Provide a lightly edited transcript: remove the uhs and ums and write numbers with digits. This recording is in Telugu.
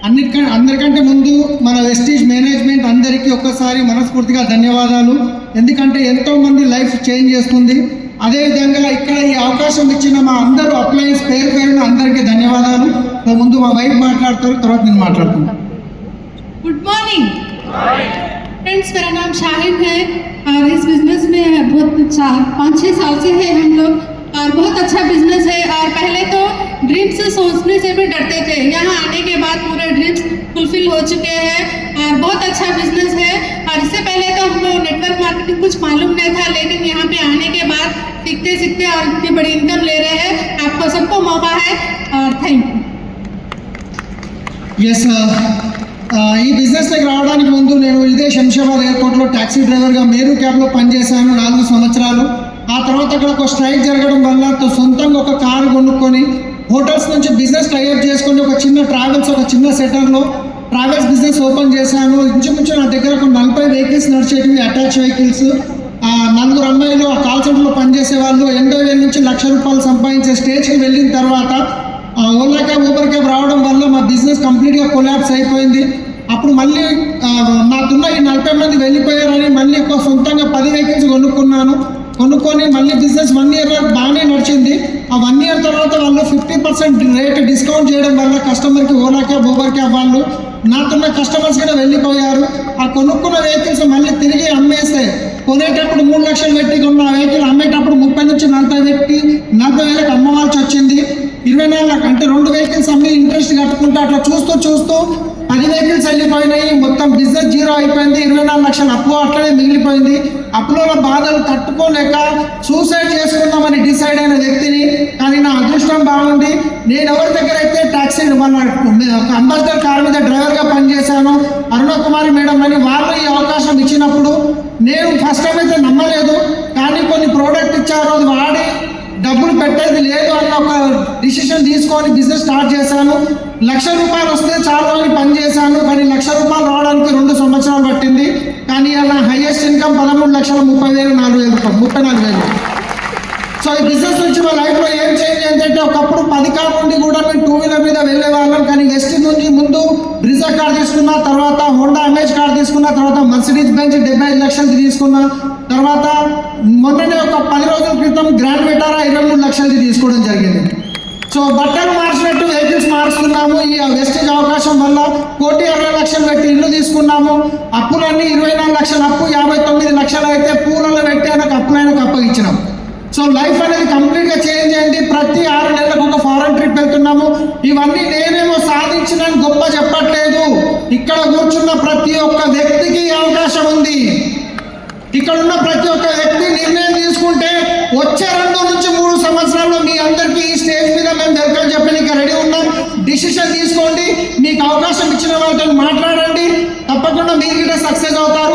అందరికంటే ముందు మన వెస్టీజ్ మేనేజ్మెంట్ అందరికీ ఒక్కసారి మనస్ఫూర్తిగా ధన్యవాదాలు. ఎందుకంటే ఎంతోమంది లైఫ్ చేంజ్ చేస్తుంది. అదేవిధంగా ఇక్కడ ఈ అవకాశం ఇచ్చిన మా అందరూ అప్లయన్స్ పేరున అందరికీ ధన్యవాదాలు. ముందు మా వైఫ్ మాట్లాడతారు, తర్వాత నేను మాట్లాడుతున్నాను. गुड मॉर्निंग फ्रेंड्स, मेरा नाम शाहिद है और इस बिज़नेस में बहुत 5-6 साल से है हम लोग और बहुत अच्छा बिजनेस है। और पहले तो ड्रीम्स सोचने से भी डरते थे, यहाँ आने के बाद पूरे ड्रीम्स फुलफिल हो चुके हैं और बहुत अच्छा बिजनेस है। और इससे पहले तो हमको नेटवर्क मार्केटिंग कुछ मालूम नहीं था, लेकिन यहाँ पे आने के बाद सीखते सीखते और इतनी बड़ी इनकम ले रहे हैं। आपको सबको मौका है और थैंक यू। ఎస్, ఈ బిజినెస్లోకి రావడానికి ముందు నేను ఇదే శంషాబాద్ ఎయిర్పోర్ట్లో ట్యాక్సీ డ్రైవర్గా మేరు క్యాబ్లో పనిచేశాను 4 సంవత్సరాలు. ఆ తర్వాత అక్కడ ఒక స్ట్రైక్ జరగడం వల్ల సొంతంగా ఒక కారు కొనుక్కొని హోటల్స్ నుంచి బిజినెస్ టైఅప్ చేసుకొని ఒక చిన్న ట్రావెల్స్, ఒక చిన్న సెటర్లో ట్రావెల్స్ బిజినెస్ ఓపెన్ చేశాను. ఇంచుమించు నా దగ్గర ఒక 40 వెహికల్స్ నడిచేటివి, అటాచ్ వెహికల్స్. 4 అమ్మాయిలు ఆ కాల్ సెంటర్లో పనిచేసే వాళ్ళు 80,000 నుంచి ₹1,00,000 సంపాదించే స్టేజ్కి వెళ్ళిన తర్వాత ఓలా క్యాబ్, ఊబర్ క్యాబ్ రావడం వల్ల మా బిజినెస్ కంప్లీట్గా కొలాప్స్ అయిపోయింది. అప్పుడు మళ్ళీ నాకున్న ఈ 40 మంది వెళ్ళిపోయారని మళ్ళీ ఒక సొంతంగా 10 వెహికల్స్ కొనుక్కొని మళ్ళీ బిజినెస్ 1 ఇయర్లో బాగానే నడిచింది. ఆ 1 ఇయర్ తర్వాత వాళ్ళు 50% రేట్ డిస్కౌంట్ చేయడం వల్ల కస్టమర్కి ఓలా క్యాబ్, ఊబర్ క్యాబ్ వాళ్ళు నాకున్న కస్టమర్స్ కూడా వెళ్ళిపోయారు. ఆ కొనుక్కున్న వెహికల్స్ మళ్ళీ తిరిగి అమ్మేస్తే కొనేటప్పుడు 3 లక్షలు పెట్టి కొన్న వెహికల్ అమ్మేటప్పుడు 30 నుంచి 40 పెట్టి 40,000కి అమ్మవాల్సి వచ్చింది. 24 అంటే 2 వెహికల్స్ అమ్మి ఇంట్రెస్ట్ కట్టుకుంటూ అట్లా చూస్తూ 10 వెహికల్స్ వెళ్ళిపోయినాయి. మొత్తం బిజినెస్ జీరో అయిపోయింది. 24 లక్షల అప్పు అట్లనే మిగిలిపోయింది. అప్పులో బాధలు తట్టుకోలేక సూసైడ్ చేసుకుందామని డిసైడ్ అయిన వ్యక్తిని. కానీ నా అదృష్టం బాగుంది, నేను ఎవరి దగ్గర అయితే ట్యాక్సీ ఒక అంబాసిడర్ కార్ మీద డ్రైవర్గా పనిచేశాను, అరుణ కుమారి మేడం అని, వాళ్ళు ఈ అవకాశం ఇచ్చినప్పుడు నేను ఫస్ట్ టైం అయితే నమ్మలేదు. కానీ కొన్ని ప్రోడక్ట్ ఇచ్చారు, అది వాడి డబ్బులు పెట్టేది లేదు అన్న ఒక డిసిషన్ తీసుకొని బిజినెస్ స్టార్ట్ చేశాను. ₹1,00,000 వస్తే చాలు అని పని చేశాను. కానీ ₹1,00,000 రావడానికి 2 సంవత్సరాలు పట్టింది. కానీ అలా హైయెస్ట్ ఇన్కమ్ 13,30,000, 34,000. సో ఈ బిజినెస్ నుంచి మా లైఫ్లో ఏం చేంజ్ ఏంటంటే, ఒకప్పుడు 10 కార్ నుండి కూడా మేము 2 వీలర్ మీద వెళ్ళే వాళ్ళం. కానీ వెస్ట్ నుంచి ముందు బ్రిజా కార్ తీసుకున్న, తర్వాత హోండా అమేజ్ కార్ తీసుకున్న, తర్వాత మర్సిడీస్ బెంజ్ 75 లక్షలది తీసుకున్న, తర్వాత మొన్ననే ఒక 10 రోజుల క్రితం గ్రాండ్ విటారా 23 లక్షలది తీసుకోవడం జరిగింది. సో బట్టలు మార్చినట్టు వెహికల్స్ మారుస్తున్నాము. ఈ వెస్టేజ్ అవకాశం వల్ల 1,60,00,000 పెట్టి ఇల్లు తీసుకున్నాము. అప్పులన్నీ 24 లక్షల అప్పు, 59 లక్షలు అయితే పూలలో పెట్టి ఆయనకు అప్పులైనకు అప్పగించినాం. సో లైఫ్ అనేది కంప్లీట్గా చేంజ్ అయింది. ప్రతి 6 నెలలకు ఒక ఫారెన్ ట్రిప్ వెళ్తున్నాము. ఇవన్నీ నేనేమో సాధించిన గొప్ప చెప్పట్లేదు, ఇక్కడ కూర్చున్న ప్రతి ఒక్క వ్యక్తికి అవకాశం ఉంది. ఇక్కడ ఉన్న ప్రతి ఒక్క వ్యక్తి నిర్ణయం తీసుకుంటే వచ్చే 2 నుంచి 3 సంవత్సరాల్లో మీ అందరికీ ఈ స్టేజ్ మీద మేము వెల్కమ్ చెప్పడానికి రెడీ ఉన్నాం. డిసిషన్ తీసుకోండి, మీకు అవకాశం ఇచ్చిన వాళ్ళతో మాట్లాడండి, తప్పకుండా మీరు కూడా సక్సెస్ అవుతారు.